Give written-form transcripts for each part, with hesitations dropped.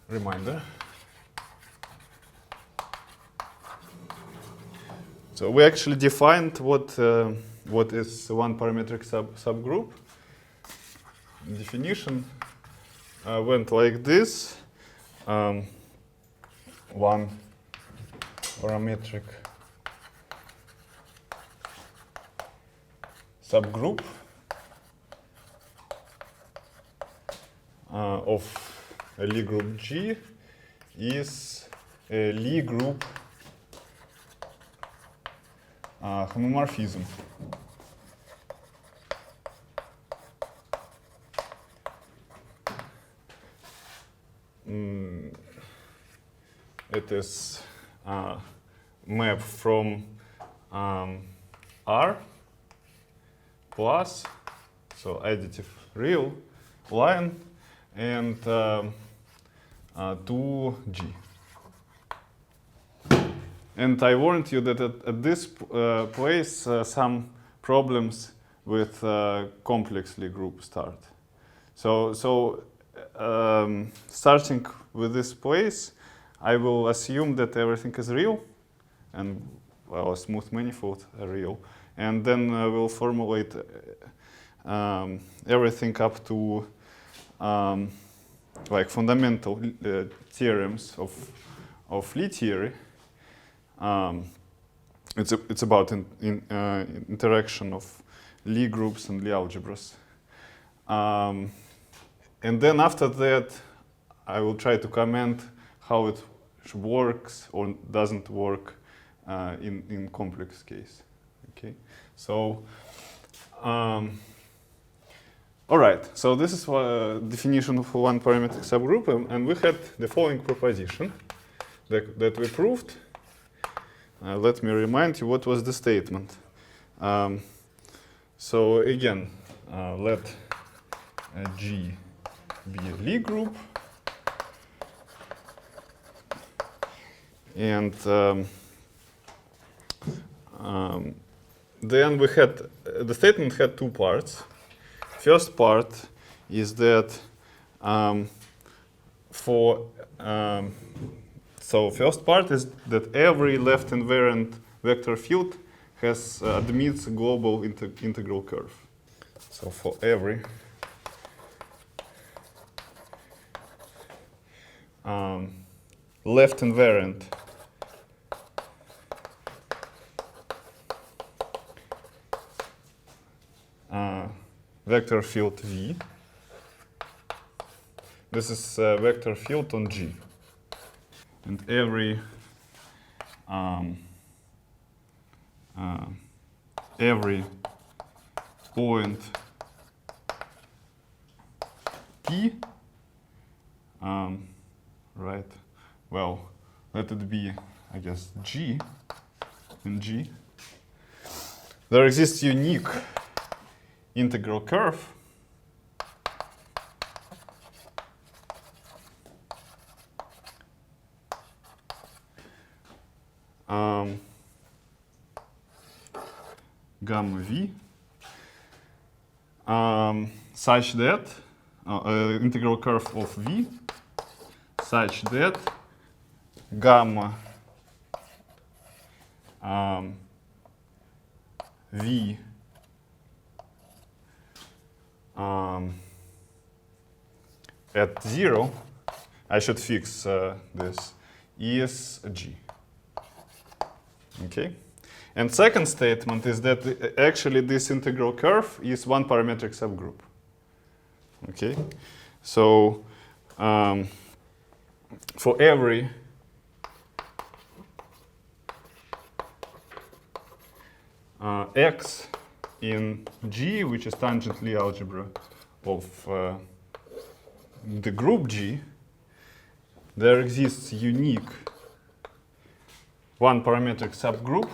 reminder. So we actually defined what is one-parametric subgroup. Definition went like this. One-parametric subgroup of a Lie group G is a Lie group homomorphism. It is map from R plus, so additive real line, and to G. And I warned you that at this place some problems with complex Lie group start. So starting with this place, I will assume that everything is real, and well, a smooth manifold are real, and then we'll formulate everything up to like fundamental theorems of Lie theory. It's about interaction of Lie groups and Lie algebras. And then after that, I will try to comment how it works or doesn't work in complex case. Okay, so all right. So this is a definition of a one-parametric subgroup, and we had the following proposition that we proved. Let me remind you what was the statement. So again, let G be a Lie group, and then we had the statement had two parts. First part is that so first part is that every left invariant vector field admits a global integral curve. So for every left invariant vector field V, this is a vector field on G. And every point P, right? Well, let it be, I guess, G in G. There exists unique integral curve gamma V such that integral curve of V such that gamma V at 0, I should fix this, is G. Okay? And second statement is that actually this integral curve is one-parametric subgroup. Okay? So for every x in G, which is tangent Lie algebra of the group G, there exists unique one-parametric subgroup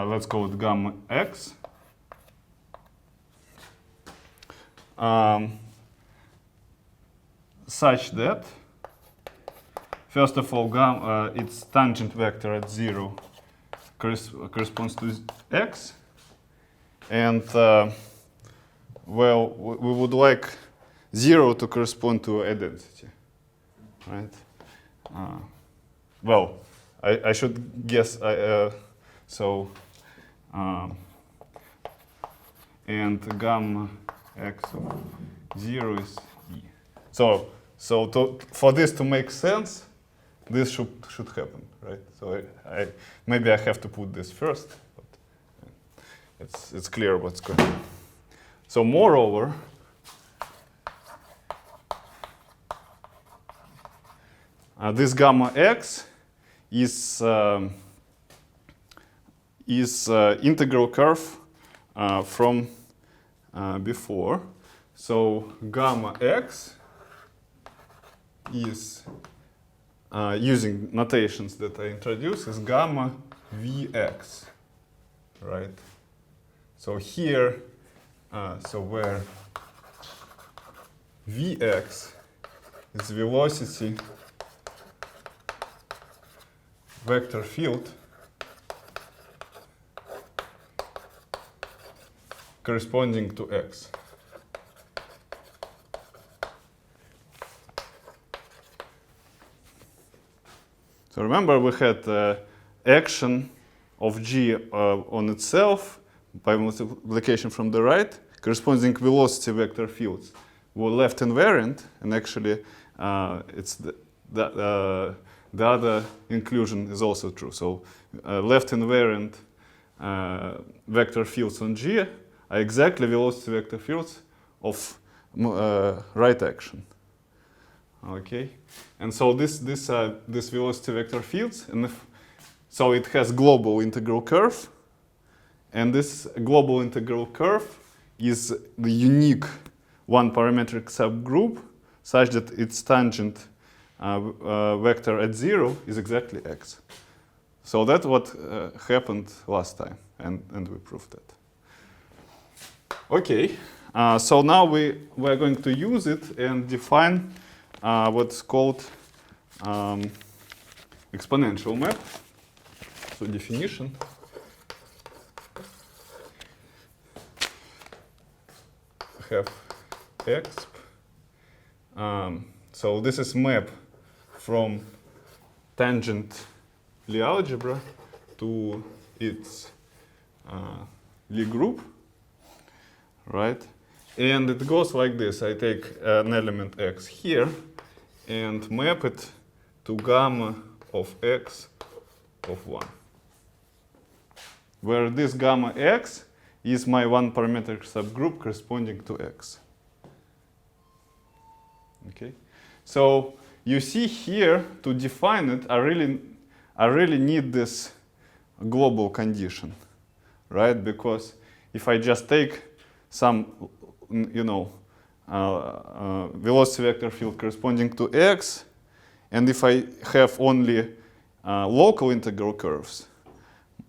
let's call it gamma x, such that first of all, its tangent vector at 0 corresponds to x. And, well, we would like 0 to correspond to identity, right? Well, I should guess, and gamma x of 0 is e. So for this to make sense, this should happen, right? So maybe I have to put this first, but it's clear what's going on. So moreover, this gamma x is integral curve from before. So gamma x is, using notations that I introduced, is gamma vx, right? So here, where vx is velocity vector field corresponding to x. So remember, we had action of g on itself by multiplication from the right, corresponding velocity vector fields were left invariant, and actually it's the other inclusion is also true. So left invariant vector fields on g are exactly velocity vector fields of right action. Okay, and so this velocity vector fields, and so it has global integral curve, and this global integral curve is the unique one-parametric subgroup such that its tangent vector at 0 is exactly x. So that's what happened last time, and we proved that. Okay, so now we're going to use it and define what's called exponential map. So definition. Have exp. So this is map from tangent Lie algebra to its Lie group, right? And it goes like this. I take an element x here and map it to gamma of x of 1, where this gamma x is my one-parametric subgroup corresponding to x. Okay, so you see here, to define it, I really need this global condition, right? Because if I just take some, velocity vector field corresponding to x, and if I have only local integral curves,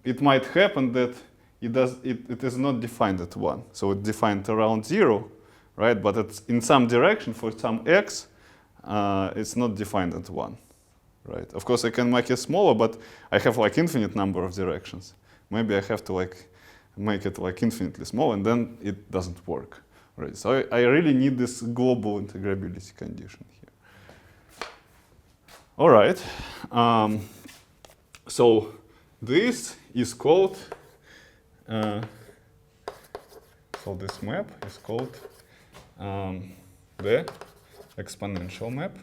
it might happen that it is not defined at 1. So it's defined around 0, right? But it's in some direction for some x, it's not defined at 1, right? Of course, I can make it smaller, but I have like infinite number of directions. Maybe I have to like make it like infinitely small, and then it doesn't work, right? So I really need this global integrability condition here. All right. So this is called. So this map is called the exponential map.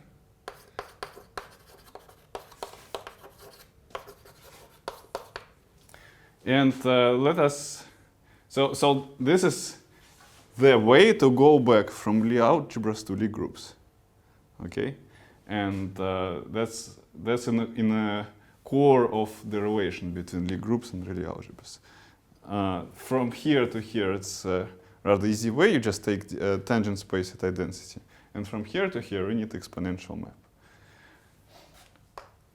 And let us, so this is the way to go back from Lie algebras to Lie groups, okay? And that's in a core of the relation between Lie groups and Lie algebras. From here to here, it's a rather easy way. You just take tangent space at identity. And from here to here, we need exponential map.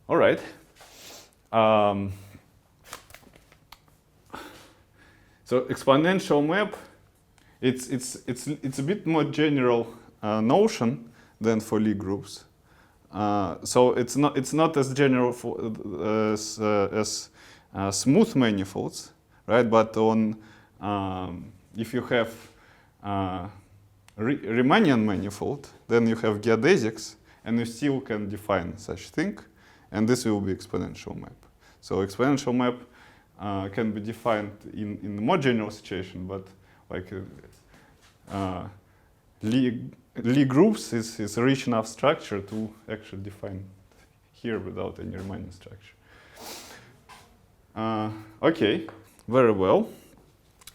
All right. So exponential map, it's a bit more general notion than for Lie groups. So it's not as general as smooth manifolds, right? But on if you have Riemannian manifold, then you have geodesics, and you still can define such thing, and this will be exponential map. So exponential map can be defined in the more general situation, but like Lie groups is a rich enough structure to actually define here without any Riemannian structure. Okay, very well.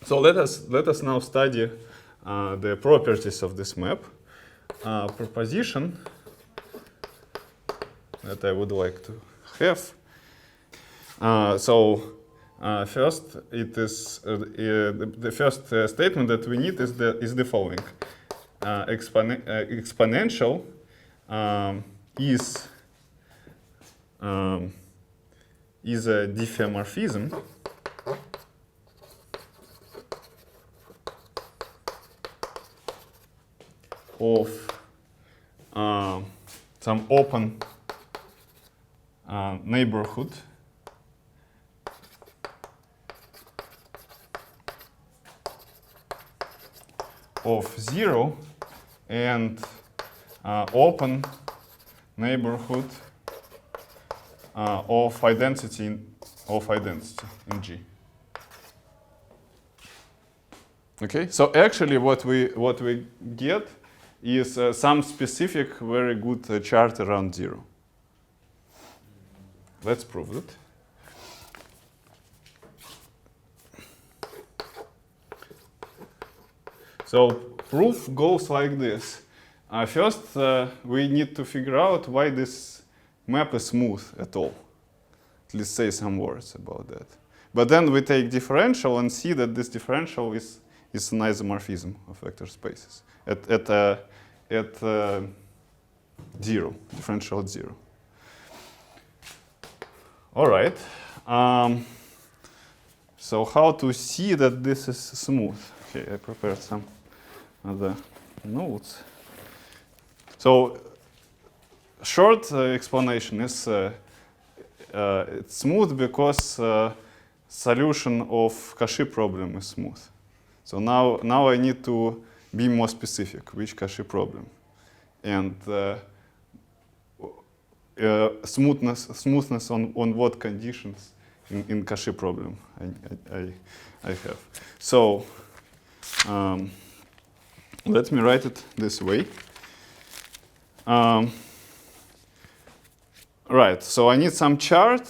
So let us now study the properties of this map. Proposition that I would like to have. First, it is the first statement that we need is the following: exponential is a diffeomorphism of some open neighborhood of 0 and open neighborhood of identity in G. Okay, so actually what we get is some specific very good chart around 0. Let's prove it. So proof goes like this. First, we need to figure out why this map is smooth at all. Let's say some words about that. But then we take differential and see that this differential is an isomorphism of vector spaces at 0, differential at 0. All right. So how to see that this is smooth? Okay, I prepared some other notes. So short explanation is it's smooth because solution of Cauchy problem is smooth. So now I need to be more specific, which Cauchy problem. And smoothness on what conditions in Cauchy problem I have. So let me write it this way. Right, so I need some chart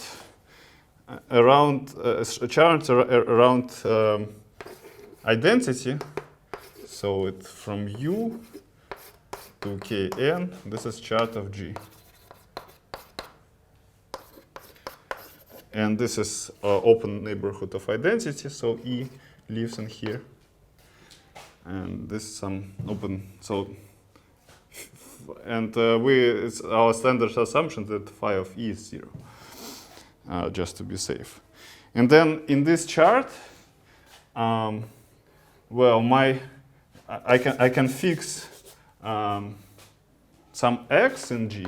around identity. So it's from U to Kn. This is chart of G. And this is open neighborhood of identity. So E lives in here. And this is some open. So and it's our standard assumption that phi of E is 0, just to be safe. And then in this chart, well, I can fix some x in G,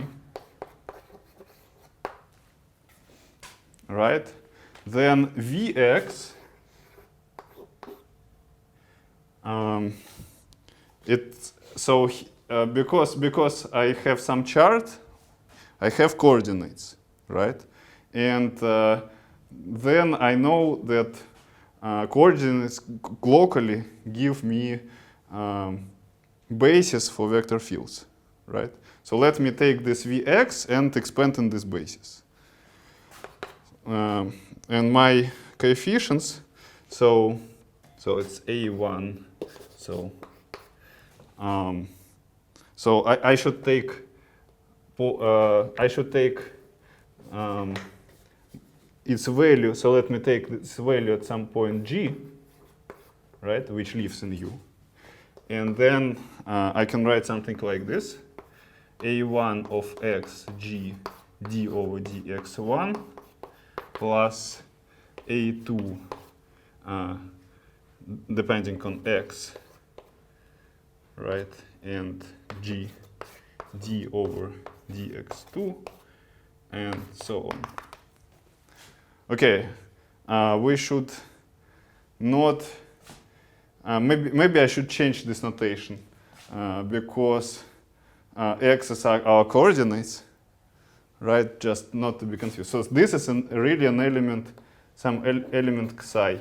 right? Then Vx, because I have some chart, I have coordinates, right? And then I know that coordinates locally give me basis for vector fields, right? So let me take this Vx and expand in this basis. And my coefficients, so it's A1, so I should take its value. So let me take its value at some point G, right, which lives in U, and then I can write something like this: A1 of x G d over dx1 plus A2 depending on x, right, and G d over dx2, and so on. Okay, we should not, maybe I should change this notation because x's are our coordinates, right? Just not to be confused. So this is really an element, some element xi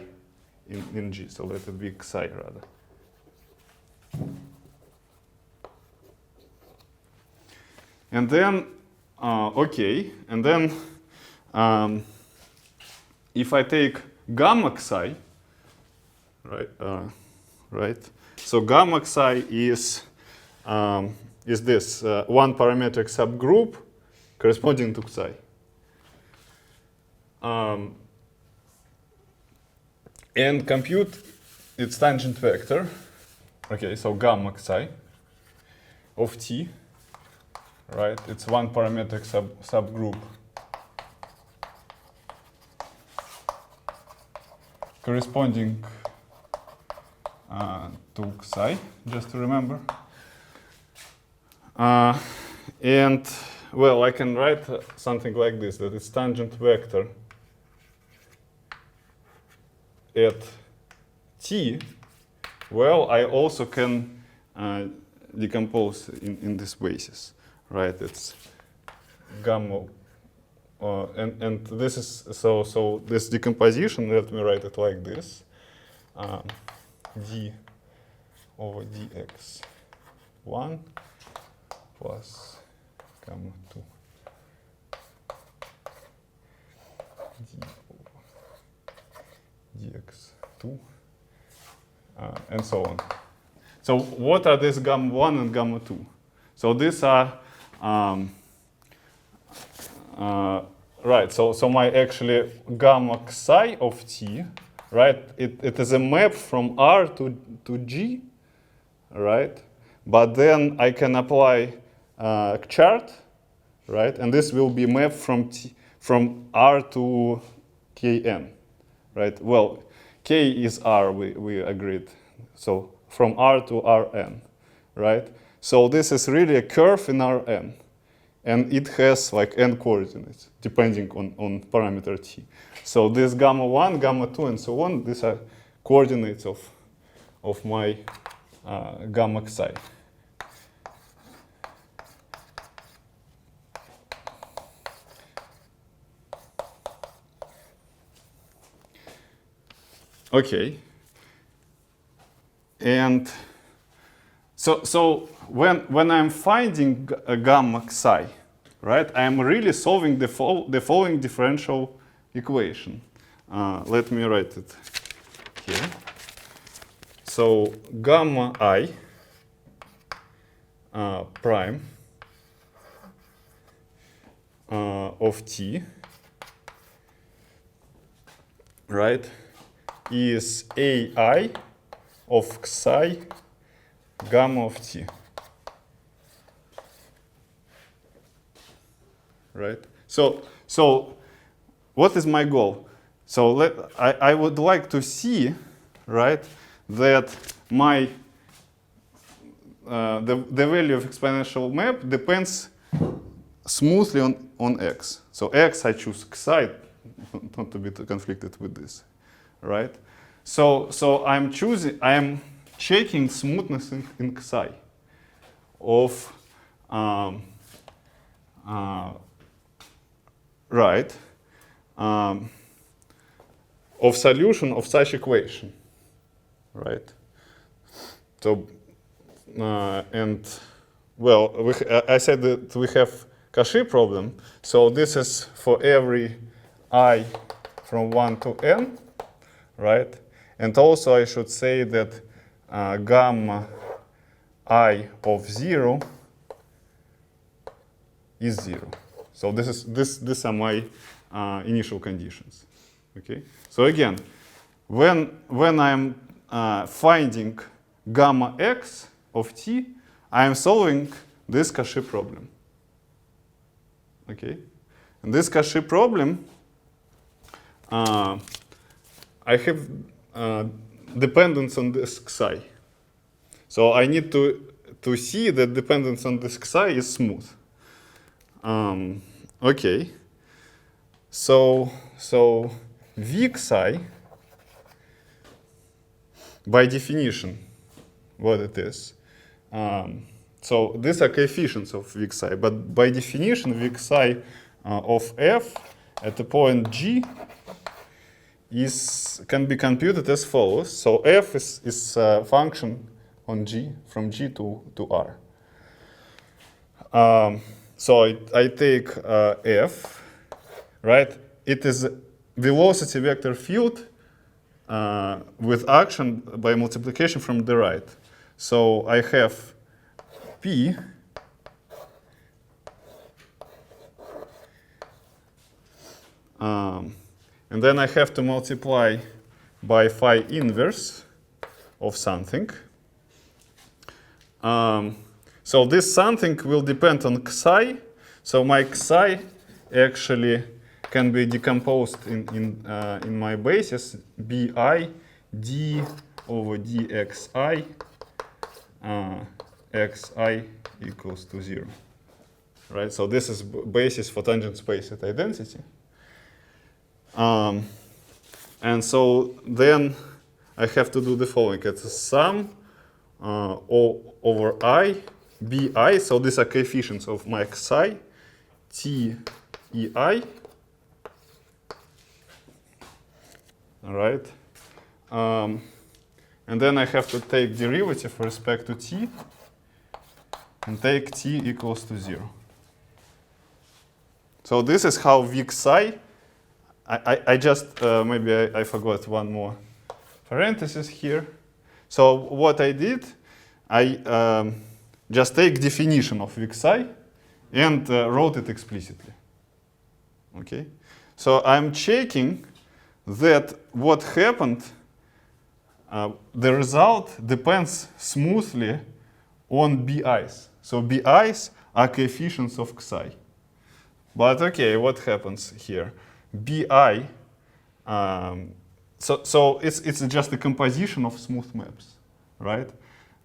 in G. So let it be xi rather. And then, okay, and then if I take gamma xi, right, right. So gamma xi is this one-parametric subgroup corresponding to xi. And compute its tangent vector. Okay, so gamma xi of t, right? It's one-parametric subgroup corresponding to xi, just to remember. And well, I can write something like this, that it's tangent vector at t. Well, I also can decompose in this basis, right? It's gamma, and this is so this decomposition. Let me write it like this: d over dx1 plus gamma 2 d over dx2, and so on. So what are these gamma 1 and gamma 2? So these are right. So my actually gamma xi of t, right? It is a map from R to G, right? But then I can apply a chart, right? And this will be mapped from R to Kn, right? Well, K is R, we agreed. So from R to Rn, right? So this is really a curve in Rn. And it has like n coordinates, depending on parameter t. So this gamma 1, gamma 2, and so on, these are coordinates of my gamma xi. Okay. And so when I'm finding a gamma xi, right, I'm really solving the following differential equation. Let me write it here. So gamma I prime of t, right, is ai of xi gamma of t, right? So what is my goal? So I would like to see, right, that my the value of exponential map depends smoothly on x. So x I choose xi, not to be conflicted with this, right? So I'm checking smoothness in xi of right of solution of such equation, right? So and well, I said that we have Cauchy problem. So this is for every I from 1 to n, right? And also I should say that gamma I of 0 is 0. So these are my initial conditions. Okay. So again, when I'm finding gamma x of t, I am solving this Cauchy problem. Okay. And this Cauchy problem, I have dependence on this xi. So I need to to see that dependence on this xi is smooth. Okay. So v xi, by definition, what it is. So these are coefficients of v xi, but by definition, v xi of f at the point g can be computed as follows. So f is a function on g from g to r. So I take f, right? It is velocity vector field with action by multiplication from the right. So I have p and then I have to multiply by phi inverse of something. So this something will depend on xi. So my xi actually can be decomposed in my basis bi d over dxi xi equals to 0. Right? So this is basis for tangent space at identity. And so then I have to do the following. It's a sum over I, bi. So these are coefficients of my xi, t, ei. All right. And then I have to take derivative with respect to t and take t equals to 0. So this is how v xi. I just, maybe I forgot one more parenthesis here. So what I did, I just take definition of v xi and wrote it explicitly. Okay. So I'm checking that what happened, the result depends smoothly on bi's. So bi's are coefficients of xi. But okay, what happens here? Bi, so it's just a composition of smooth maps, right?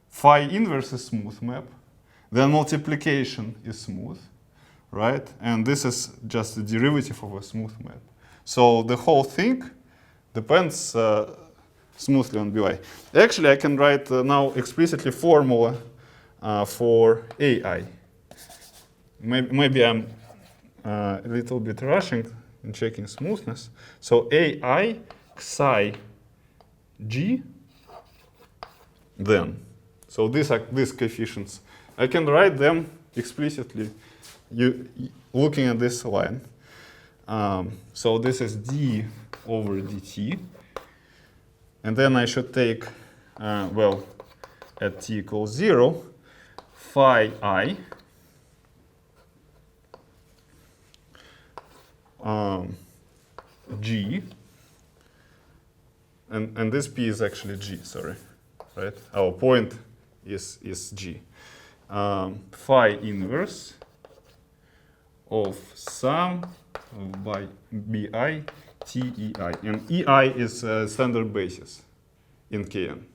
Phi inverse is smooth map, then multiplication is smooth, right? And this is just a derivative of a smooth map. So the whole thing depends smoothly on bi. Actually, I can write now explicitly formula for ai. Maybe I'm a little bit rushing in checking smoothness. So ai xi g then. So these are these coefficients. I can write them explicitly looking at this line. So this is d over dt. And then I should take, well, at t equals 0, phi I g, and this p is actually g, sorry, right? Our point is g. Phi inverse of sum by bi t ei, and ei is standard basis in Kn,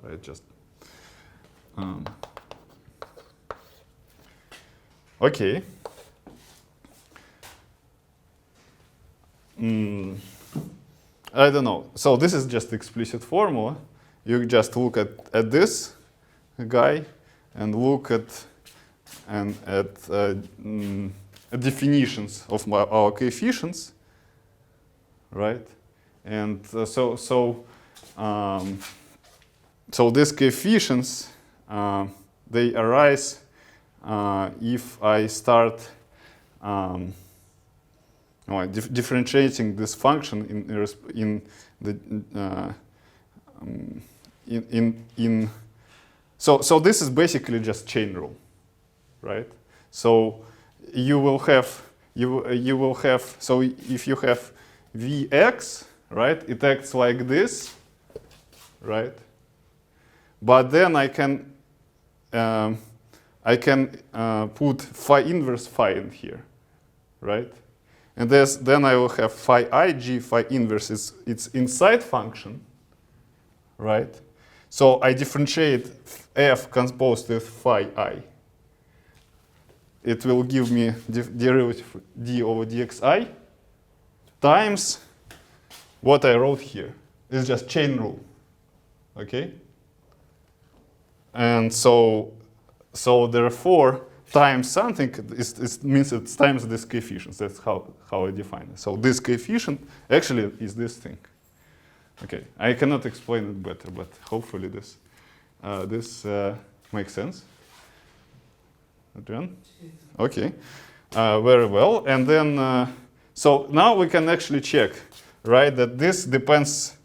right? Just okay. I don't know. So this is just explicit formula. You just look at this guy and look at definitions of our coefficients, right? And so these coefficients they arise if I start differentiating this function so this is basically just chain rule, right? So you will have so if you have Vx, right, it acts like this, right? But then I can put phi inverse phi in here, right? And then I will have phi ig, phi inverse, it's inside function, right? So I differentiate f composed with phi I. It will give me derivative d over dxi times what I wrote here. It's just chain rule. Okay? And so therefore, times something means it times this coefficient. That's how I define it. So this coefficient actually is this thing. Okay, I cannot explain it better, but hopefully this makes sense. Adrian? Okay, very well. And then, so now we can actually check, right, that this depends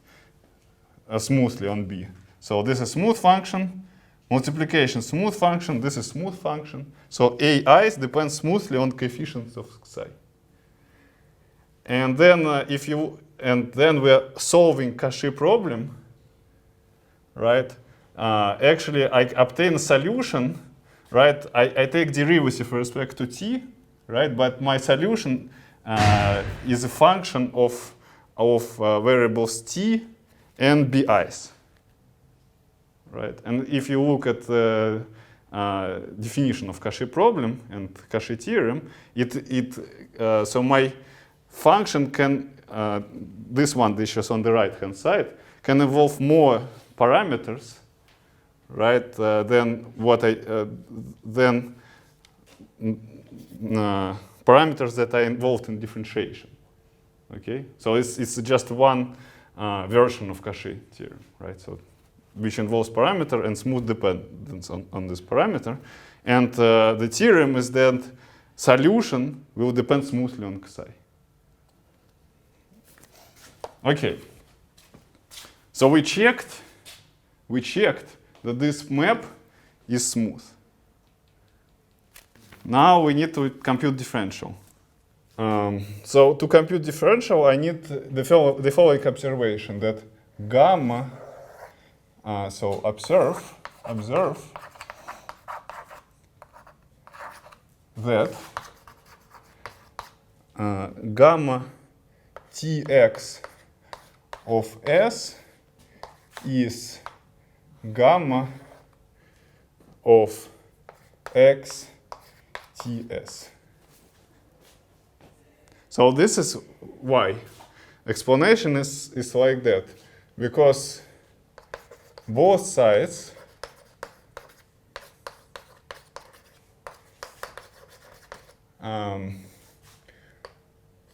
smoothly on B. So this is smooth function. Multiplication, smooth function. This is smooth function. So AIs depend smoothly on coefficients of psi. And then then we are solving Cauchy problem, right? Actually, I obtain a solution, right? I take derivative with respect to t, right? But my solution is a function of variables t and bi's. Right, and if you look at the definition of Cauchy problem and Cauchy theorem, so my function can this one, which is on the right-hand side, can involve more parameters, right, than parameters that are involved in differentiation. Okay, so it's just one version of Cauchy theorem, right? So which involves parameter and smooth dependence on this parameter. And the theorem is that solution will depend smoothly on psi. Okay. So we checked that this map is smooth. Now we need to compute differential. So to compute differential, I need the following observation, that gamma. So observe that gamma tx of s is gamma of x ts. So this is why explanation is like that, because both sides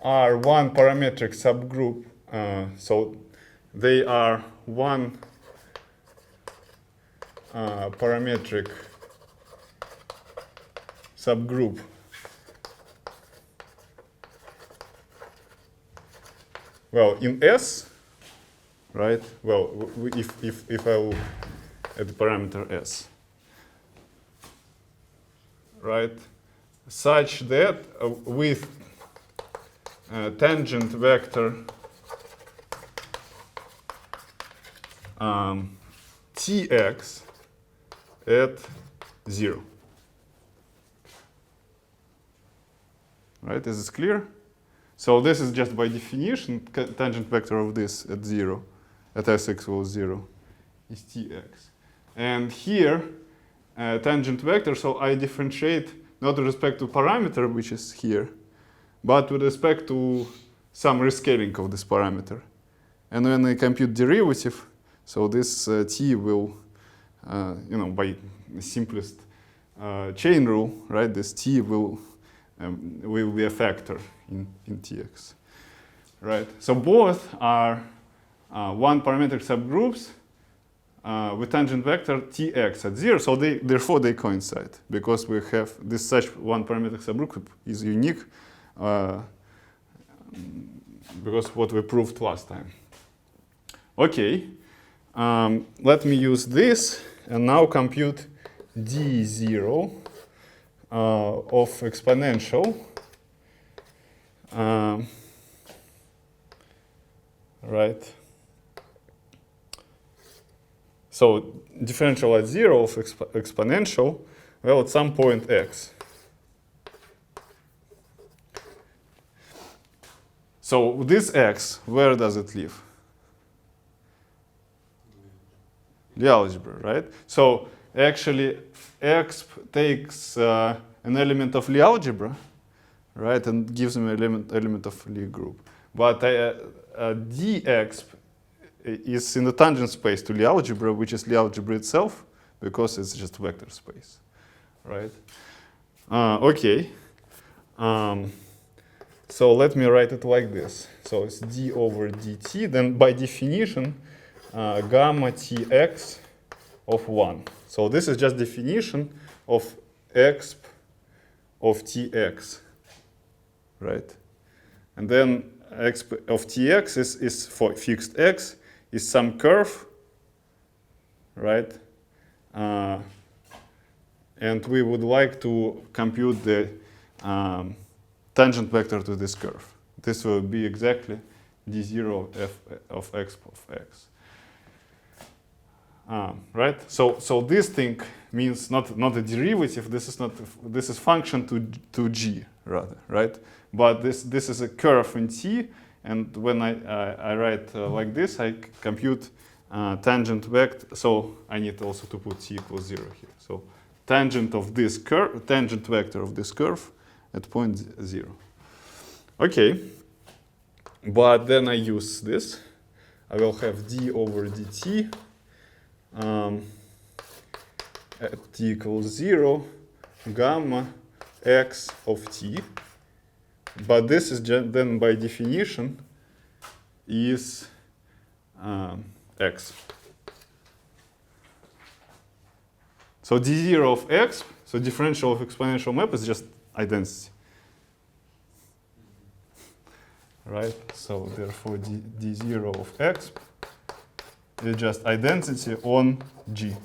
are one-parametric subgroup. So they are one-parametric subgroup well in S, right? Well, if I look at the parameter S, right, such that with tangent vector Tx at 0. Right, is this clear? So this is just by definition, tangent vector of this at 0, at s equals 0, is Tx. And here, tangent vector, so I differentiate not with respect to parameter, which is here, but with respect to some rescaling of this parameter. And when I compute derivative, so this t will, by the simplest chain rule, right, this t will be a factor in Tx, right? So both are one-parametric subgroups with tangent vector Tx at 0. So therefore they coincide, because we have this such one-parametric subgroup is unique, because what we proved last time. Okay, let me use this and now compute d0 of exponential. Right. So differential at 0 of exponential, well, at some point x. So this x, where does it live? Lie algebra, right? So actually, exp takes an element of Lie algebra, right, and gives them an element of Lie group. But dexp is in the tangent space to Lie algebra, which is Lie algebra itself, because it's just vector space, right? Okay. So let me write it like this. So it's d over dt. Then by definition, gamma tx of 1. So this is just definition of exp of tx, right? And then exp of tx is for fixed x, is some curve, right? And we would like to compute the tangent vector to this curve. This will be exactly d0 of exp of x. Right? So this thing means not a derivative. This is function to g rather, right? But this is a curve in t, and when I write like this, I compute tangent vector. So I need also to put t equals 0 here. So tangent of this curve, tangent vector of this curve at point 0. Okay, but then I use this. I will have d over dt at t equals 0, gamma x of t. But this is then by definition is x. So d0 of x, so differential of exponential map is just identity. Right? So therefore d0 of x is just identity on G,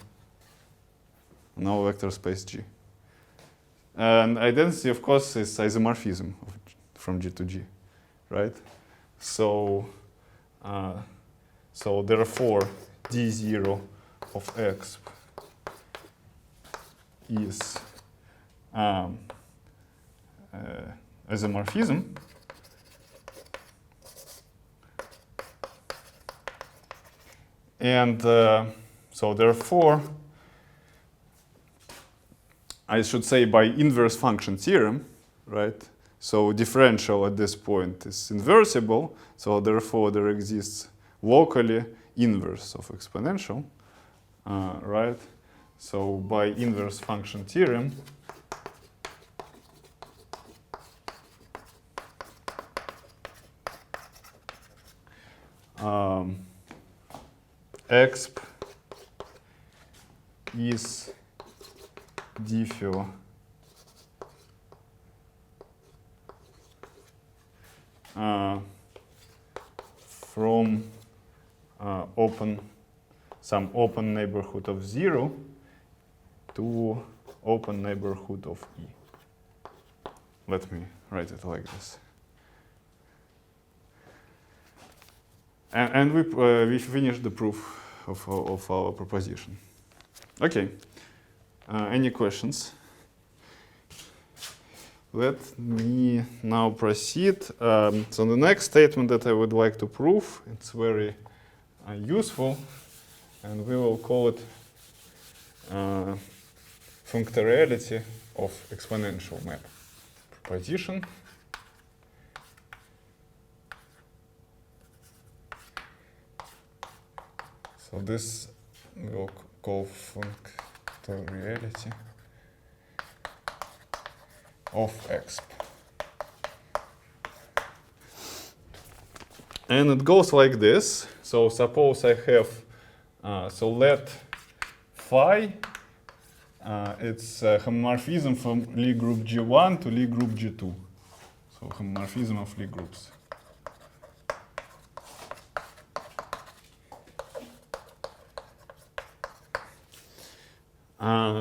on our vector space G. And identity, of course, is isomorphism from G to G, right? So, so therefore d0 of x is isomorphism. And so therefore, I should say by inverse function theorem, right? So differential at this point is inversible, so therefore there exists locally inverse of exponential, right? So by inverse function theorem, exp is diffio from some open neighborhood of 0 to open neighborhood of E. Let me write it like this. And we finished the proof of our proposition. Okay. Any questions? Let me now proceed. So the next statement that I would like to prove, it's very useful, and we will call it Functoriality of exponential map proposition. So this we'll call Functoriality of exp. And it goes like this. So suppose I have, so let phi, it's a homomorphism from Lie group G1 to Lie group G2. So homomorphism of Lie groups.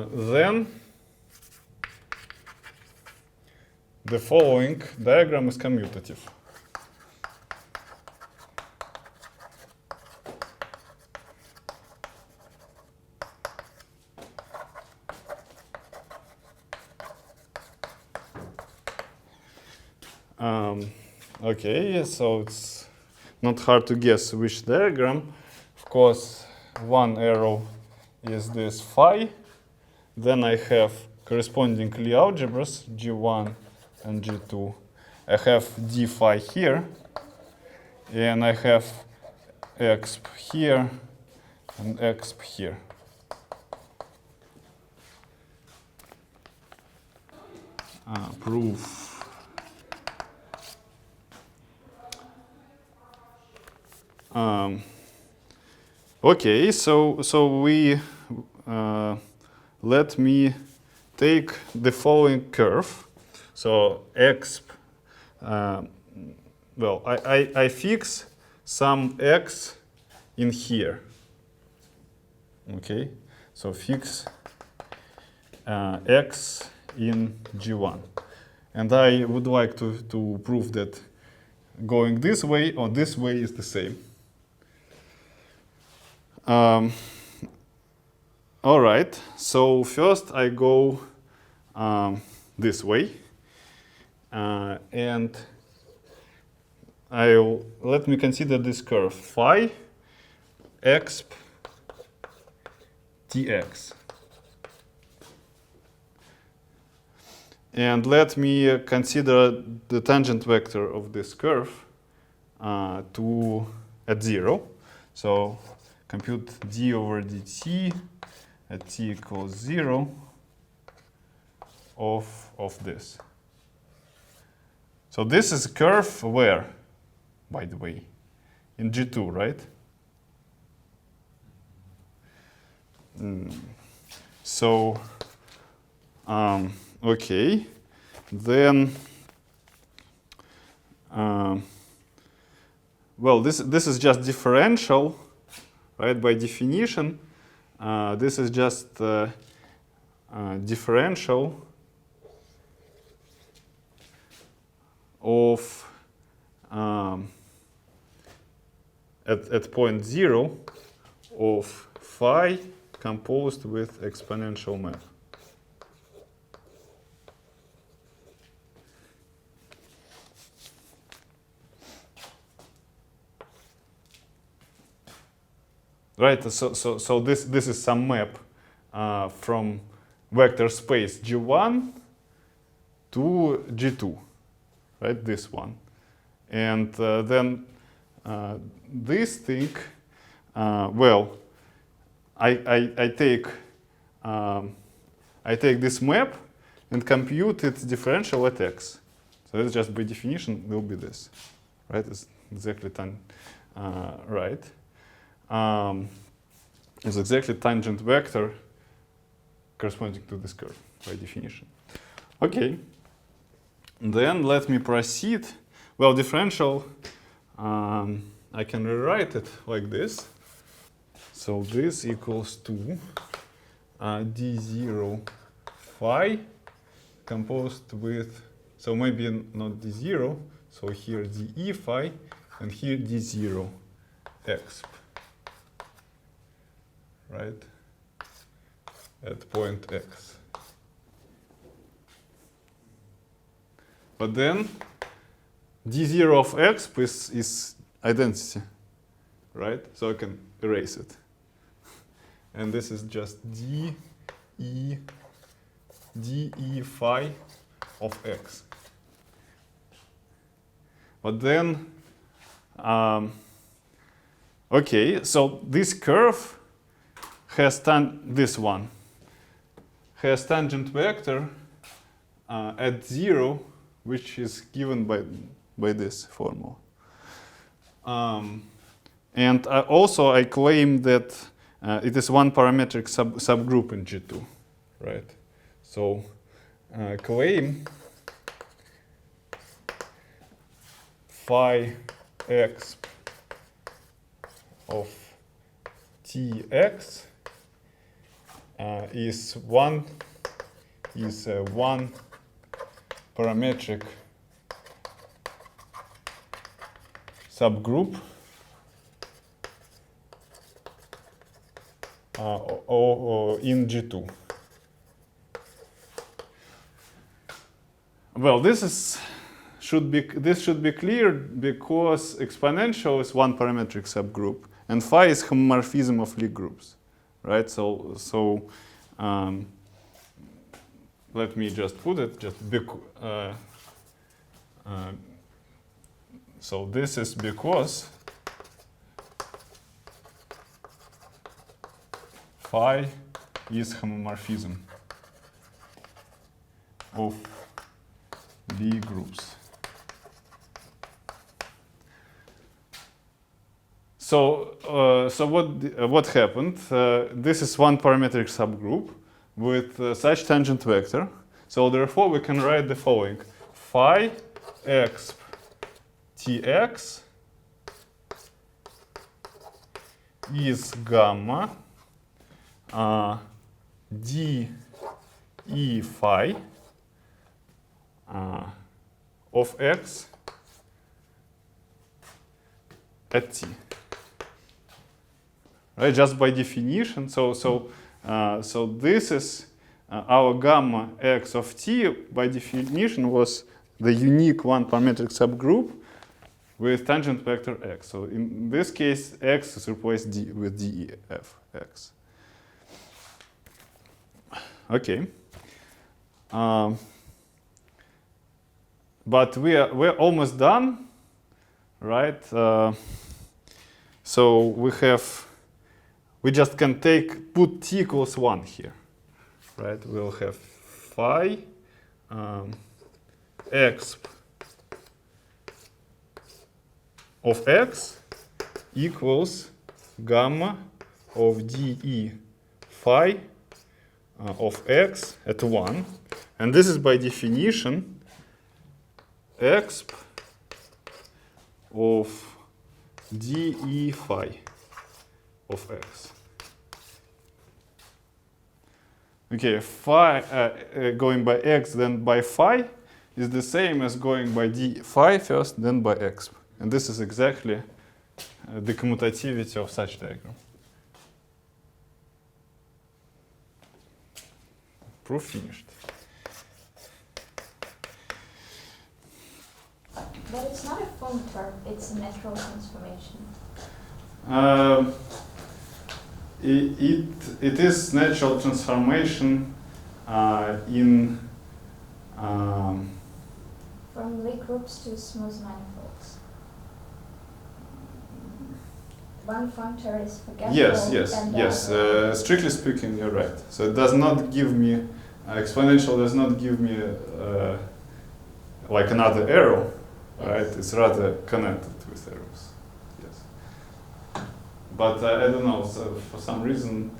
Then the following diagram is commutative. Okay, so it's not hard to guess which diagram. Of course, one arrow is this phi. Then I have corresponding Lie algebras, G1 and G2. I have d phi here, and I have exp here and exp here. Proof. Okay, so we let me take the following curve. So exp. Well, I fix some x in here. Okay, so fix x in G1. And I would like to prove that going this way or this way is the same. All right, so first I go this way. And let me consider this curve phi exp tx. And let me consider the tangent vector of this curve at 0. So compute d over dt at t equals 0 of this. So this is a curve where, by the way? In G2, right? So, okay. Then, well, this is just differential, right? By definition, this is just differential of at point 0 of phi composed with exponential map. Right, so this is some map from vector space G1 to G2. Right, this one, and then this thing. Well, I take this map and compute its differential at x. So it's just by definition will be this, right? It's exactly right. It's exactly tangent vector corresponding to this curve by definition. Okay. Then let me proceed. Well, differential, I can rewrite it like this. So this equals to d0 phi composed with, so maybe not d0, so here de phi, and here d0 exp, right, at point x. But then d0 of exp is identity, right? So I can erase it. And this is just de phi of x. But then, okay, so this curve has this one has tangent vector at 0, which is given by this formula. And also I claim that it is one-parametric subgroup in G2, right? So claim phi exp of tx is one parametric subgroup in G2. Well, this should be clear because exponential is one parametric subgroup and phi is homomorphism of Lie groups, right? So let me just put it so this is because phi is homomorphism of Lie groups. So what happened? This is one parametric subgroup with such tangent vector. So therefore we can write the following: phi exp tx is gamma d e phi of x at t. Right, just by definition. So this is our gamma x of t. By definition, was the unique one-parametric subgroup with tangent vector x. So in this case, x is replaced with def x. Okay. But we're almost done, right? So we just can put t equals 1 here, right? We'll have phi exp of x equals gamma of de phi of x at 1. And this is by definition exp of de phi of x. Okay, phi going by x then by phi is the same as going by d phi first then by x. And this is exactly the commutativity of such diagram. Proof finished. But it's not a phone term, it's a natural transformation. It is natural transformation in from Lie groups to smooth manifolds. One functor is for Campbell. Yes. Strictly speaking, you're right. So it does not give me exponential. Does not give me like another arrow, yes. Right? It's rather connected with arrows. Yes. But I don't know. So for some reason,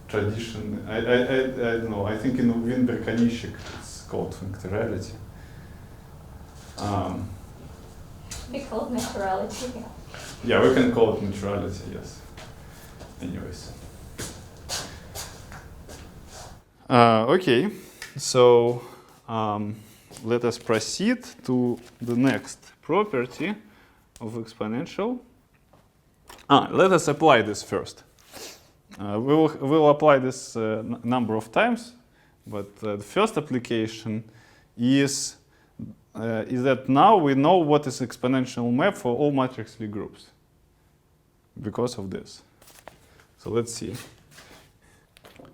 tradition. I don't know. I think in Winberg-Onishik it's called Functoriality. We call it naturality. Yeah, we can call it naturality, yes. Anyways. Okay, so let us proceed to the next property of exponential. Let us apply this first. We'll apply this number of times, but the first application is that now we know what is exponential map for all matrix Lie groups because of this. So let's see.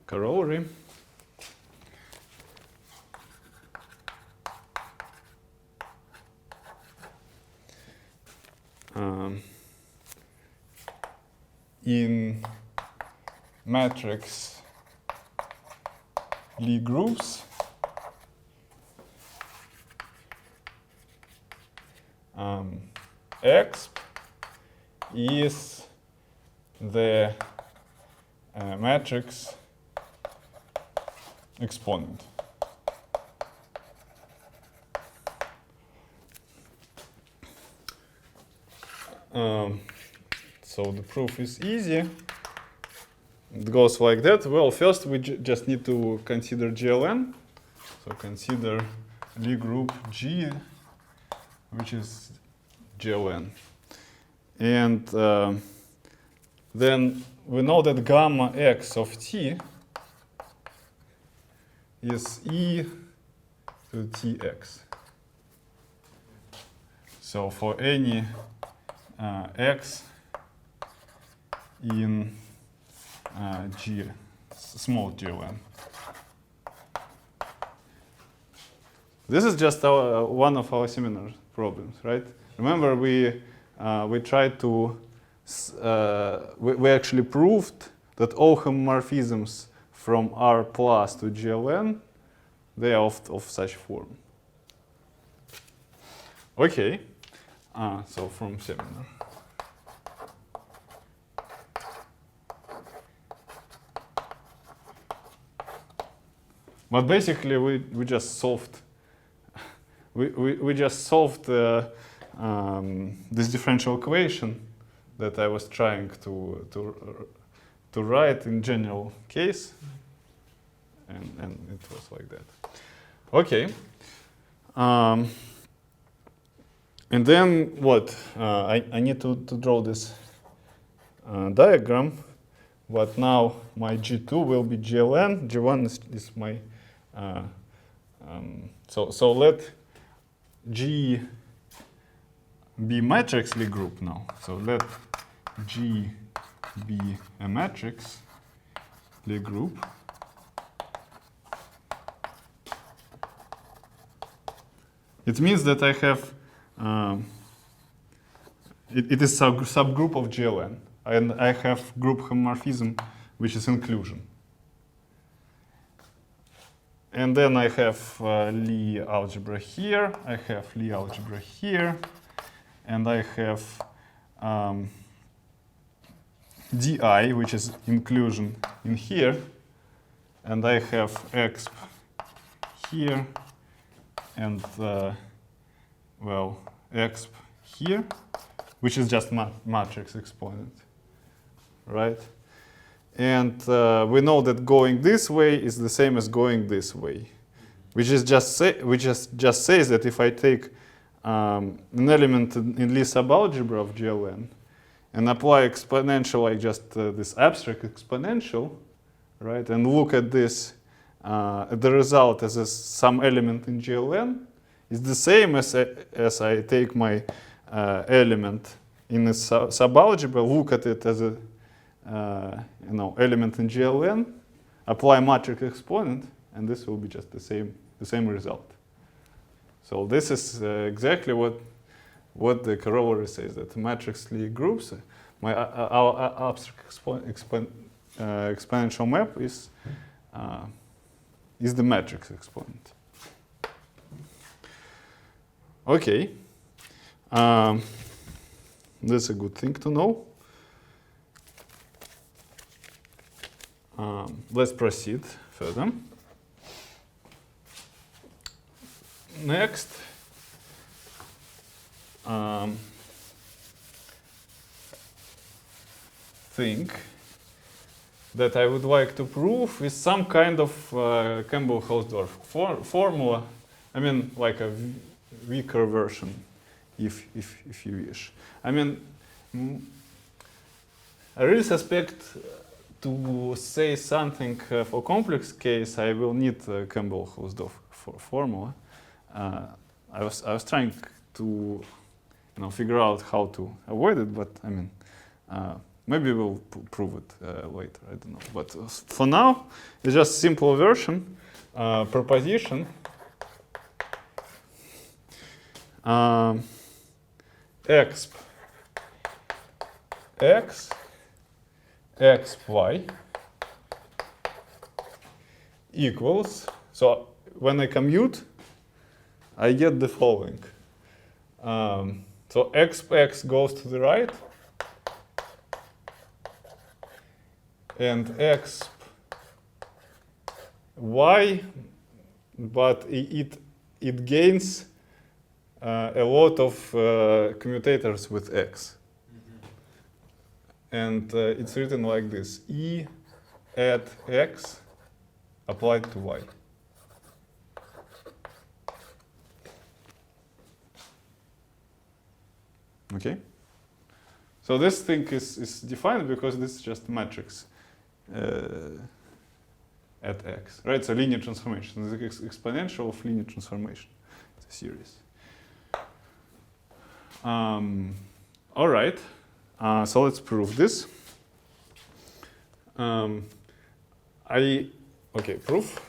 Corollary. In matrix Lie groups, exp is the matrix exponent. So the proof is easy. It goes like that. Well, first we just need to consider GLN. So consider Lie group G, which is GLN. And then we know that gamma x of t is e to tx. So for any x in small GLN. This is just one of our seminar problems, right? Remember, we tried to we actually proved that all homomorphisms from R plus to GLN, they are of such form. Okay, so from seminar. But basically, we just solved we just solved this differential equation that I was trying to write in general case, and it was like that. Okay. And then what? I need to draw this diagram, but now my G2 will be GLN. G1 is my so let G be matrix Lie group now. So let G be a matrix Lie group. It means that I have it is subgroup of GLN, and I have group homomorphism which is inclusion. And then I have Lie algebra here, I have Lie algebra here, and I have DI, which is inclusion, in here, and I have exp here, and well, exp here, which is just matrix exponent, right? And we know that going this way is the same as going this way, which just says that if I take an element in Lie subalgebra of GLN and apply exponential like just this abstract exponential, right, and look at this at the result as some element in GLN, is the same as I take my element in a subalgebra, look at it as a element in GLN, apply matrix exponent, and this will be just the same result. So this is exactly what the corollary says, that matrix Lie groups, our abstract exponential map is the matrix exponent. Okay, that's a good thing to know. Let's proceed further. Next, thing that I would like to prove is some kind of Campbell-Hausdorff formula. I mean, like a weaker version, if you wish. I mean, I really suspect to say something for complex case, I will need Campbell-Hausdorff formula. I was trying to figure out how to avoid it, but I mean, maybe we'll prove it later. I don't know. But for now, it's just simple version, proposition. Exp x, exp y equals, so when I commute, I get the following. So exp x goes to the right, and exp y, but it gains a lot of commutators with x. And it's written like this: E at x applied to y. Okay? So this thing is defined because this is just matrix at x, right? So linear transformation. The exponential of linear transformation. It's a series. All right. So let's prove this. Proof.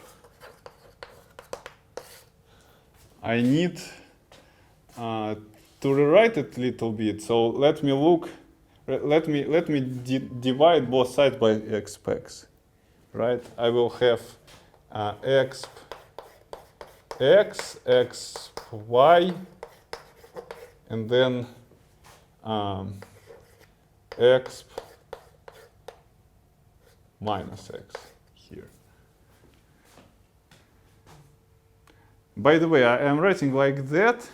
I need to rewrite it a little bit. So let me look. Let me divide both sides by exp, right? I will have exp x, exp y, and then exp minus x here. By the way, I am writing like that.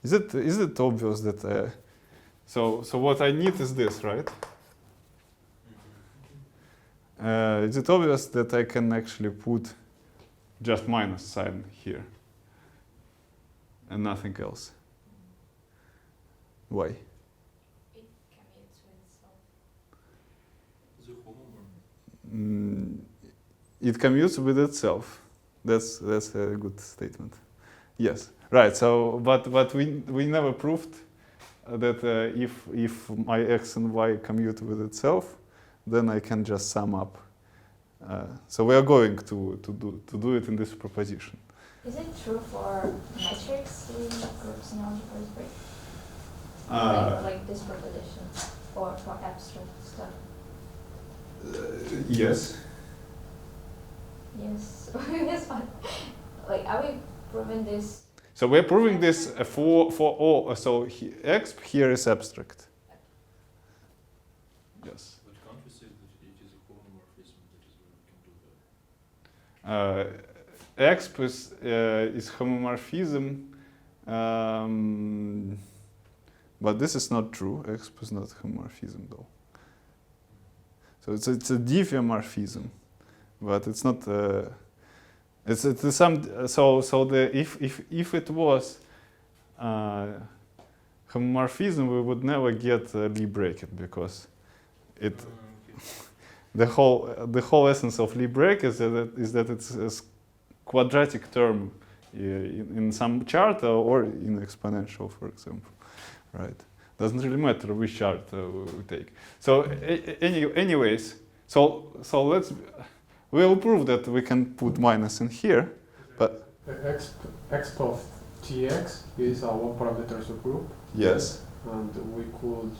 Is it obvious that? So what I need is this, right? Is it obvious that I can actually put just minus sign here and nothing else? Why? It commutes with itself. It commutes with itself. That's a good statement. Yes, right. So, but we never proved that if my x and y commute with itself, then I can just sum up. So we are going to do it in this proposition. Is it true for metrics in groups and algebras, like this proposition, or for abstract stuff? Yes. Yes. Yes. Like, are we proving this? So we're proving this for all. So exp here is abstract. Yes. But can't we say that it is a homomorphism? That is where we can do that. Exp is homomorphism, but this is not true. Exp is not homomorphism though. So it's a diffeomorphism, but it's not. It's some. So if it was homomorphism, we would never get Lie bracket because it. The whole essence of Lie bracket is that it's a quadratic term in some chart or in exponential, for example, right? Doesn't really matter which chart we take. So anyways, so we'll prove that we can put minus in here, but exp of tx is our one-parametric subgroup. Yes. And we could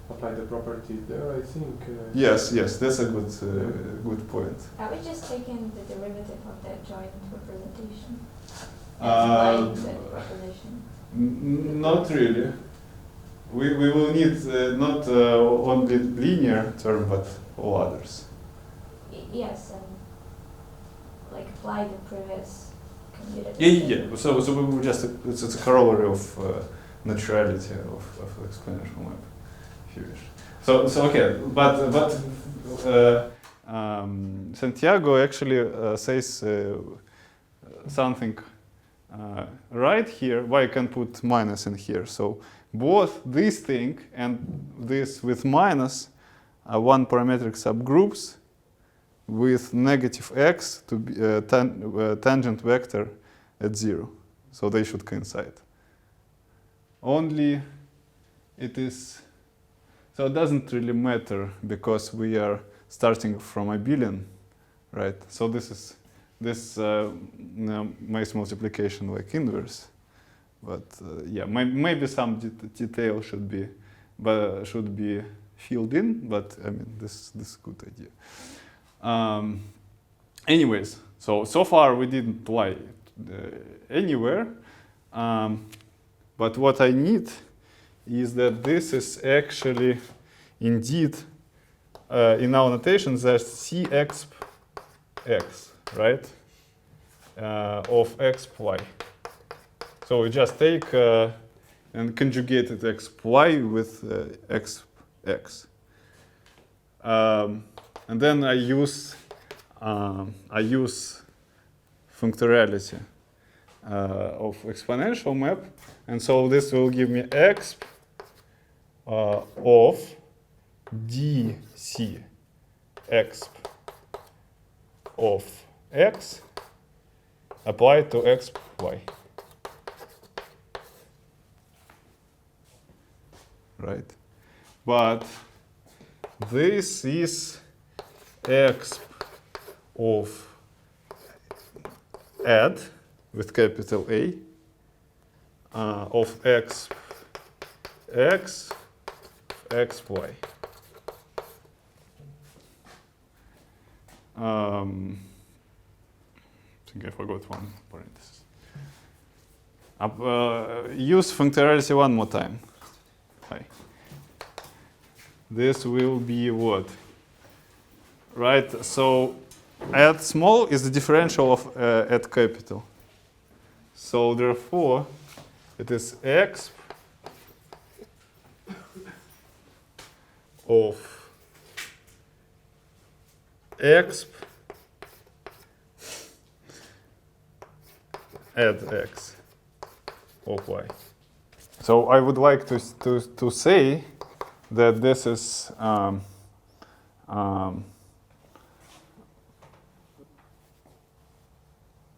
apply the property there, I think. Yes, that's a good point. Are we just taking the derivative of that joint representation? Uh, That proposition? Not really. We will need not only linear term, but all others. Yes, and like apply the previous commutative. Yeah. So we will just it's a corollary of naturality of exponential map, if you wish. So okay, but Santiago actually says something right here. Why I can put minus in here? So both this thing and this with minus are one-parametric subgroups with negative x to be tangent vector at 0. So they should coincide. Only it is, so it doesn't really matter because we are starting from abelian, right? So this makes multiplication like inverse. But yeah, maybe some detail should be filled in. But I mean, this is a good idea. Anyways, so far we didn't lie anywhere. But what I need is that this is actually indeed in our notation there's cexp x, right? Of exp y. So we just take and conjugated exp y with exp x. And then I use functoriality of exponential map, and so this will give me exp of dc exp of x applied to exp y. Right, but this is exp of add with capital A of exp x exp y. I think I forgot one parenthesis. Use functoriality one more time. Hi. This will be what? Right, so add small is the differential of add capital. So therefore, it is exp of exp add x of y. So I would like to say that this is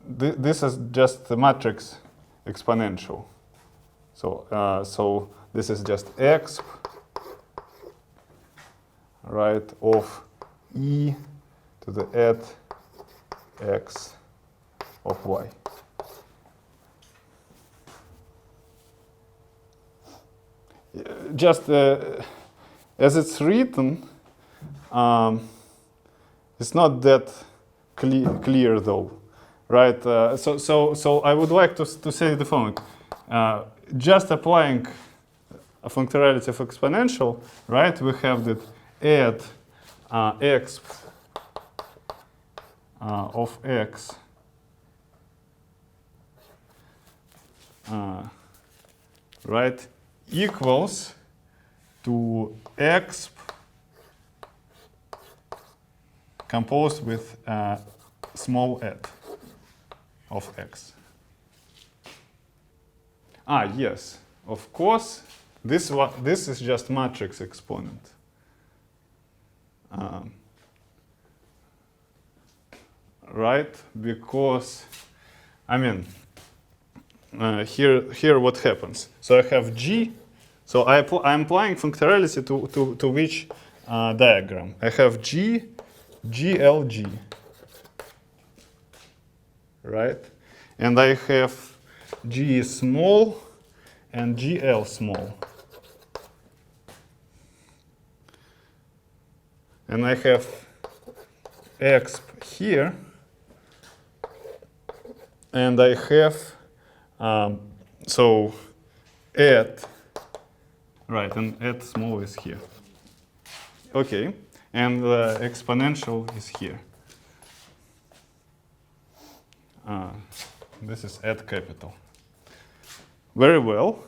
this is just the matrix exponential. So so this is just exp, right, of e to the add x of y. Just as it's written, it's not that clear though, right? So I would like to say the following: just applying a functoriality of exponential, right? We have that add exp of x right, equals to exp composed with small add of x. Yes, of course, this is just matrix exponent. Right, because I mean here what happens? So I have G. So I'm applying functoriality to which diagram? I have G, GLG, right? And I have G small and GL small. And I have exp here. And I have, so add, right, and add small is here. Okay, and exponential is here. This is add capital. Very well.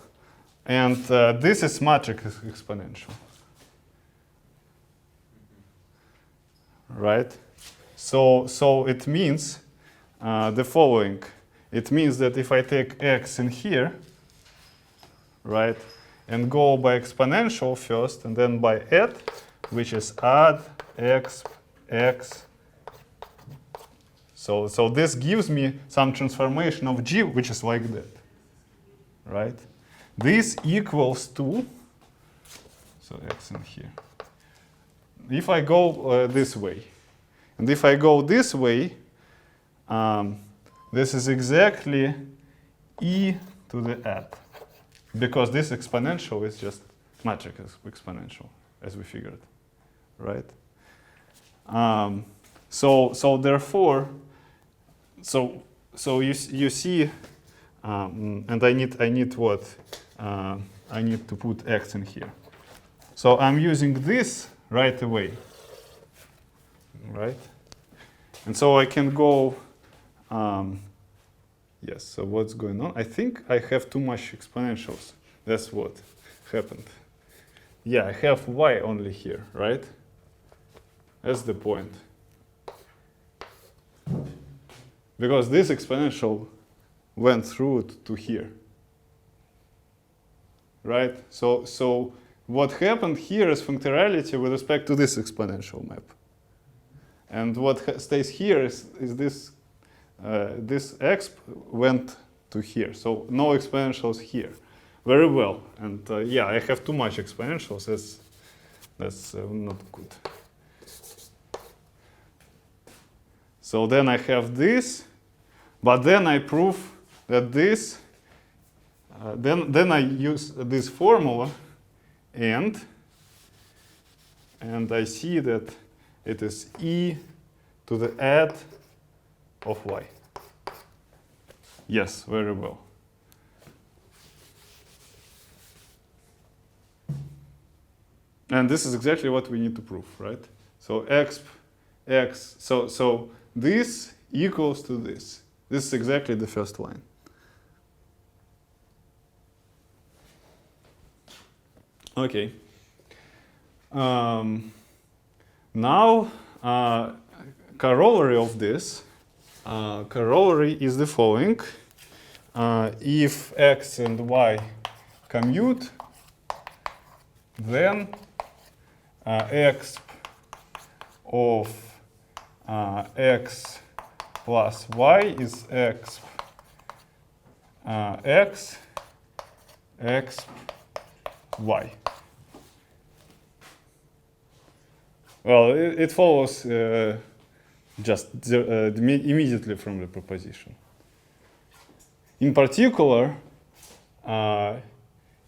And this is matrix exponential. Right? So it means the following. It means that if I take x in here, right, and go by exponential first and then by add, which is add x, x. So this gives me some transformation of g, which is like that, right? This equals to, so x in here. If I go this way, and if I go this way, this is exactly e to the add, because this exponential is just matrix exponential, as we figured, right? So therefore, so you see, and I need what? I need to put x in here. So I'm using this right away, right? And so I can go. Yes, so what's going on? I think I have too much exponentials. That's what happened. Yeah, I have y only here, right? That's the point. Because this exponential went through to here. Right? So what happened here is functoriality with respect to this exponential map. And what stays here is this this exp went to here, so no exponentials here. Very well, and yeah, I have too much exponentials. That's not good. So then I have this, but then I prove that this, then I use this formula, and I see that it is e to the add of y. Yes, very well. And this is exactly what we need to prove, right? So x, so this equals to this. This is exactly the first line. Okay. Now, corollary of this, corollary is the following. If x and y commute, then exp of x plus y is exp x exp y. Well, it follows just immediately from the proposition. In particular,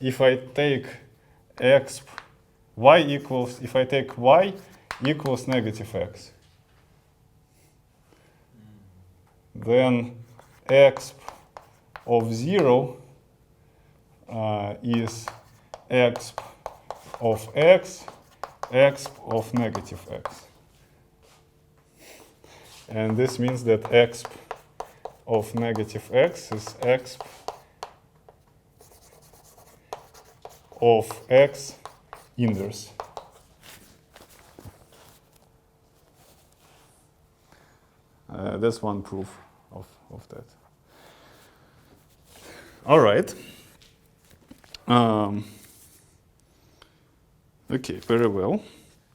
if I take exp y equals, if I take y equals negative x, then exp of 0 is exp of x exp of negative x. And this means that exp of negative x is exp of x inverse. That's one proof of that. All right. Okay, very well.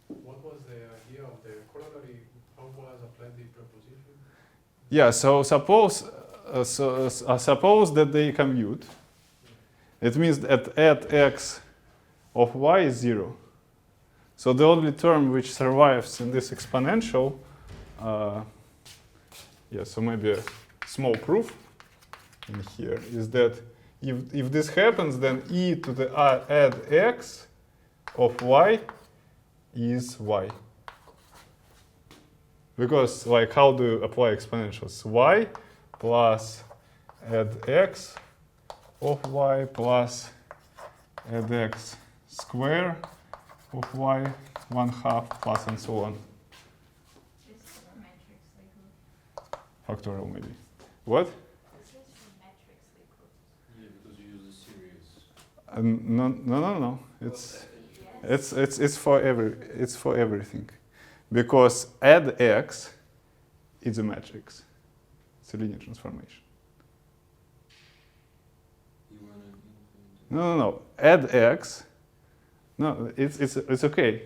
What was the idea of the corollary? How was applied the proposition? Yeah, so suppose that they commute. It means that add x of y is 0. So the only term which survives in this exponential, yeah, so maybe a small proof in here is that if this happens, then e to the add x of y is y. Because, like, how do you apply exponentials? Y plus add x of y plus add x square of y 1/2 plus and so on. This is for matrix like group. Factorial maybe. What? This is for matrix like group. Yeah, because you use a series. No. It's for everything, because add x is a matrix. It's a linear transformation. You want to No. Add x. No, it's okay.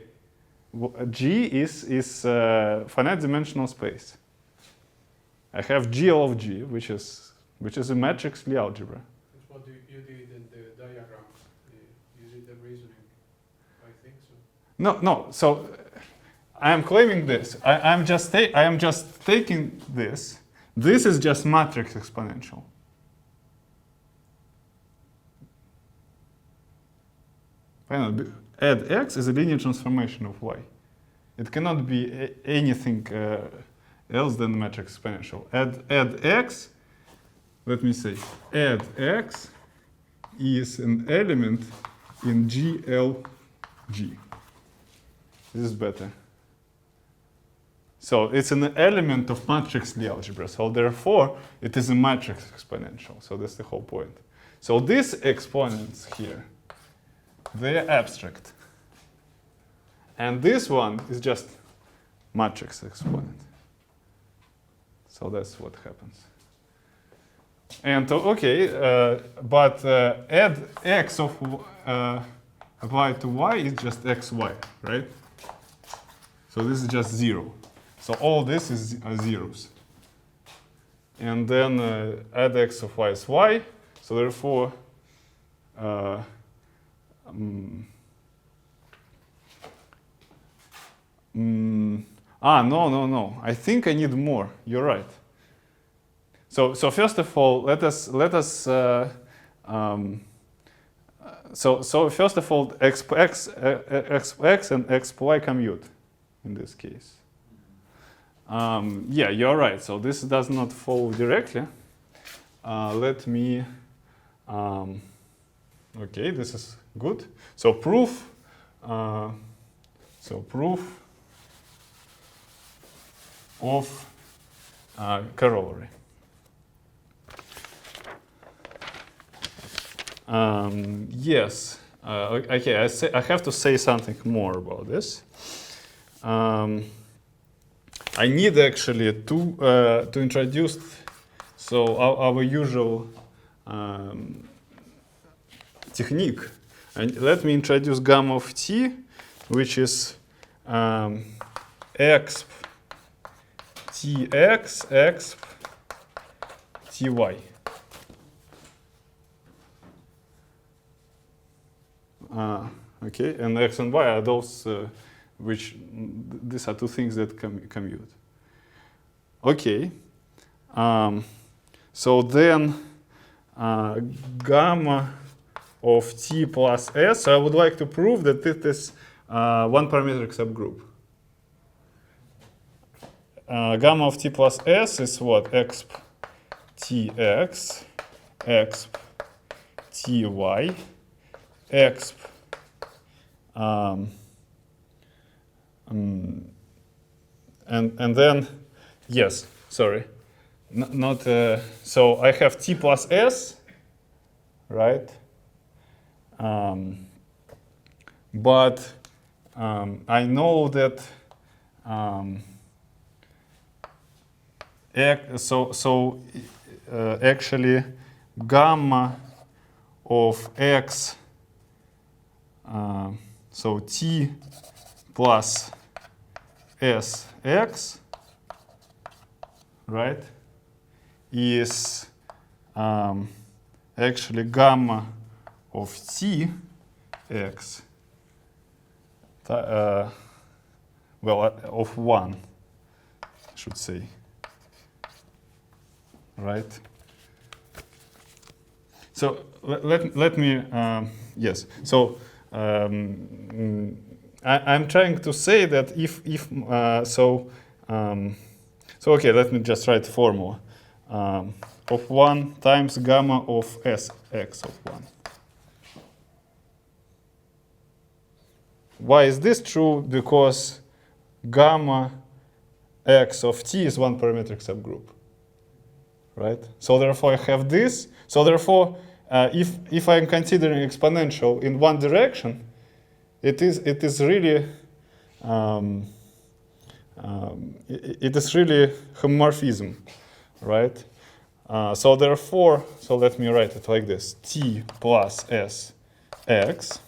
G is finite dimensional space. I have GL of G, which is a matrix Lie algebra. That's what you did in the diagram. You did the reasoning. I think so. No. So I am claiming this. I am just taking this. This is just matrix exponential. Add x is a linear transformation of y. It cannot be anything else than matrix exponential. Add x. Let me say, add x is an element in GLG. This is better. So it's an element of matrix Lie algebra. So therefore, it is a matrix exponential. So that's the whole point. So these exponents here, they are abstract. And this one is just matrix exponent. So that's what happens. And okay, but add x of applied to y is just xy, right? So this is just 0. So all this is zeros. And then add x of y is y. So therefore, No. I think I need more. You're right. So first of all, let us so first of all, xx and xy commute in this case. Yeah, you're right. So this does not follow directly. Let me. Okay, this is good. So proof. Proof of corollary. Yes. Okay. I have to say something more about this. I need actually to introduce our usual technique. And let me introduce gamma of t, which is exp tx exp ty. Okay, and x and y are those these are two things that commute. Okay, so then gamma of t plus s. So I would like to prove that it is one-parametric subgroup. Gamma of t plus s is what? Exp tx exp ty exp and then yes, sorry, not so I have t plus s, right? But I know that actually gamma of x, so t plus sx, right, is actually gamma of t x, of 1, I should say, right? So let me, yes. So I'm trying to say that so okay, let me just write the formula of 1 times gamma of sx of 1. Why is this true? Because gamma x of t is one-parametric subgroup, right? So therefore I have this. So therefore, if I'm considering exponential in one direction, it is really homomorphism, right? So therefore, so let me write it like this: t plus s x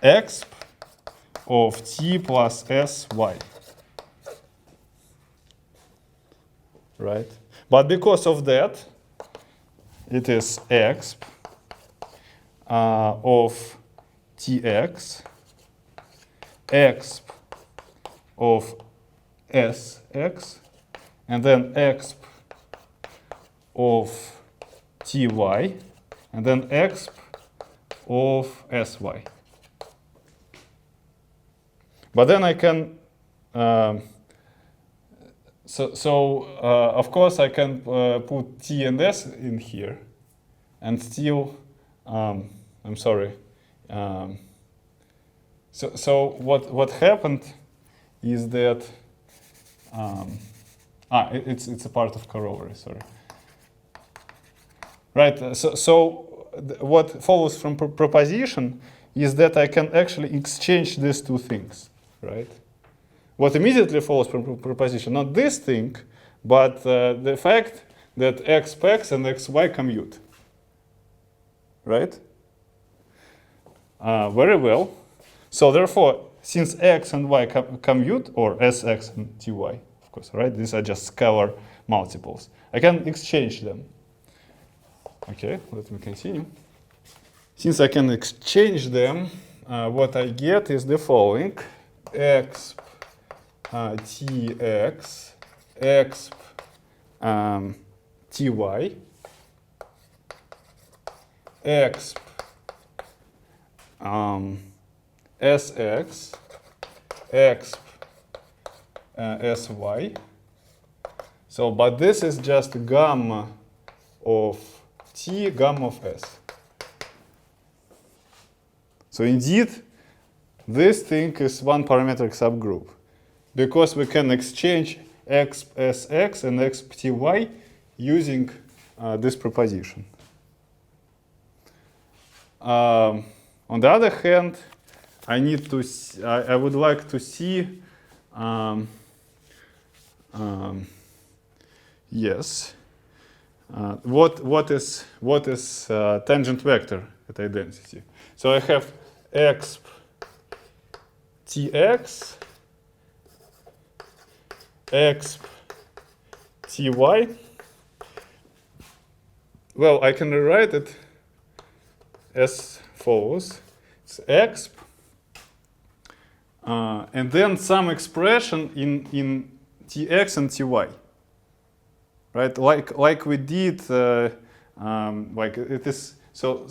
exp of t plus s y, right? But because of that, it is exp of tx exp of sx, and then exp of ty, and then exp of sy. But then I can, of course I can put t and s in here, and still, I'm sorry. So what happened is that it's a part of corollary. Sorry. Right. So what follows from proposition is that I can actually exchange these two things. Right. What immediately follows from proposition, not this thing, but the fact that xx and xy commute. Right? Very well. So therefore, since x and y commute, or sx and ty, of course, right? These are just scalar multiples. I can exchange them. Okay, let me continue. Since I can exchange them, what I get is the following: exp tx, exp ty, exp sx, exp sy. So, but this is just gamma of t, gamma of s. So indeed, this thing is one-parametric subgroup, because we can exchange exp sx and exp ty using this proposition. On the other hand, I need to. I would like to see. Yes. What is tangent vector at identity? So I have exp tx, exp ty. Well, I can rewrite it as follows. It's exp, and then some expression in tx and ty. Right, like we did, like it is. So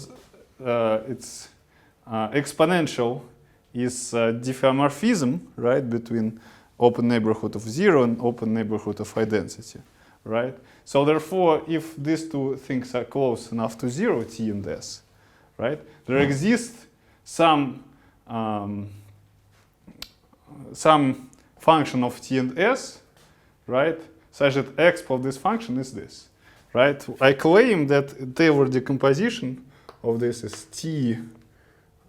it's exponential is diffeomorphism, right, between open neighborhood of 0 and open neighborhood of identity, right? So therefore, if these two things are close enough to 0, t and s, right, there exists some function of t and s, right, such that exp of this function is this, right? I claim that Taylor decomposition of this is t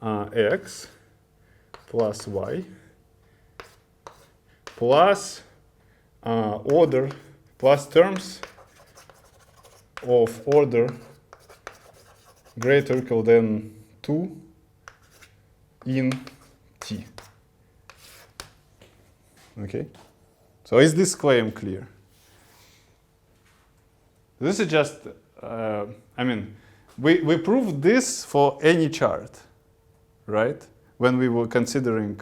x plus y plus order plus terms of order greater or equal than 2 in t. Okay? So is this claim clear? This is just, I mean, we proved this for any chart, right? When we were considering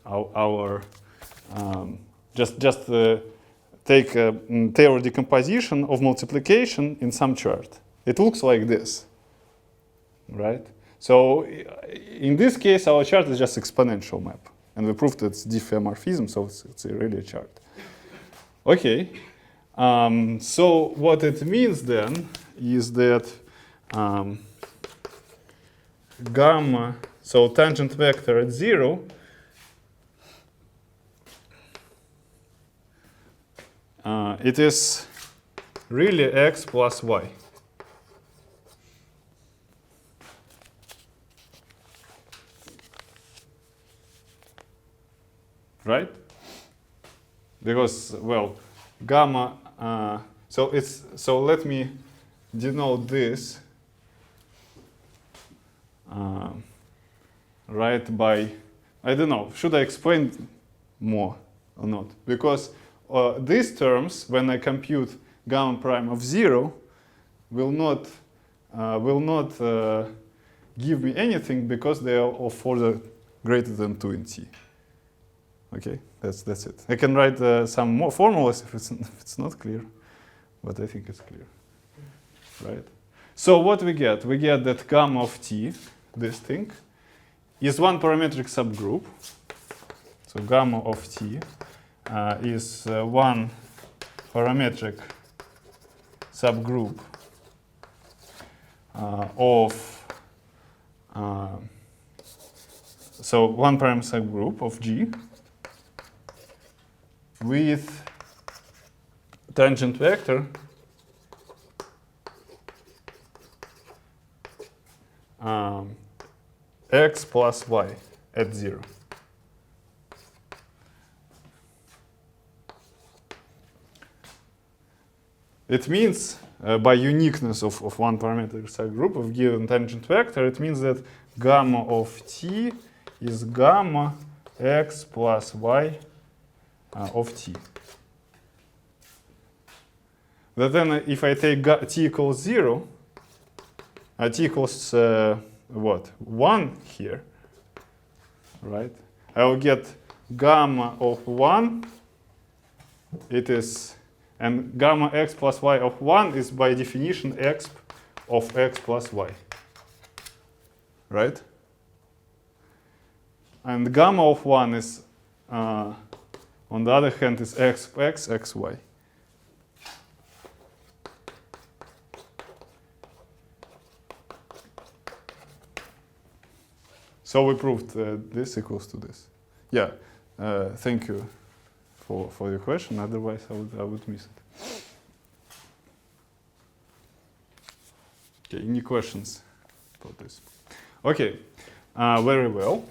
our just take Taylor decomposition of multiplication in some chart. It looks like this, right? So in this case, our chart is just exponential map, and we proved it's diffeomorphism, so it's really a chart. Okay. So what it means then is that gamma, so tangent vector at 0, it is really x plus y. Right? Because, well, gamma, so let me denote this right by, I don't know, should I explain more or not? Because these terms, when I compute gamma prime of 0, will not give me anything because they are of order greater than 2 in t. Okay, that's it. I can write some more formulas if it's not clear, but I think it's clear, right? So what we get? We get that gamma of t, this thing, is one-parametric subgroup. So gamma of t is one-parametric subgroup of so one-parametric subgroup of G with tangent vector x plus y at 0. It means, by uniqueness of one-parametric subgroup of given tangent vector, it means that gamma of t is gamma x plus y of t. But then if I take t equals 0, t equals what? 1 here, right? I will get gamma of 1, it is, and gamma x plus y of 1 is by definition exp of x plus y, right? And gamma of 1 is, on the other hand, is exp x, xy. So we proved this equals to this. Yeah, thank you for your question. Otherwise, I would miss it. Okay, any questions about this? Okay, very well.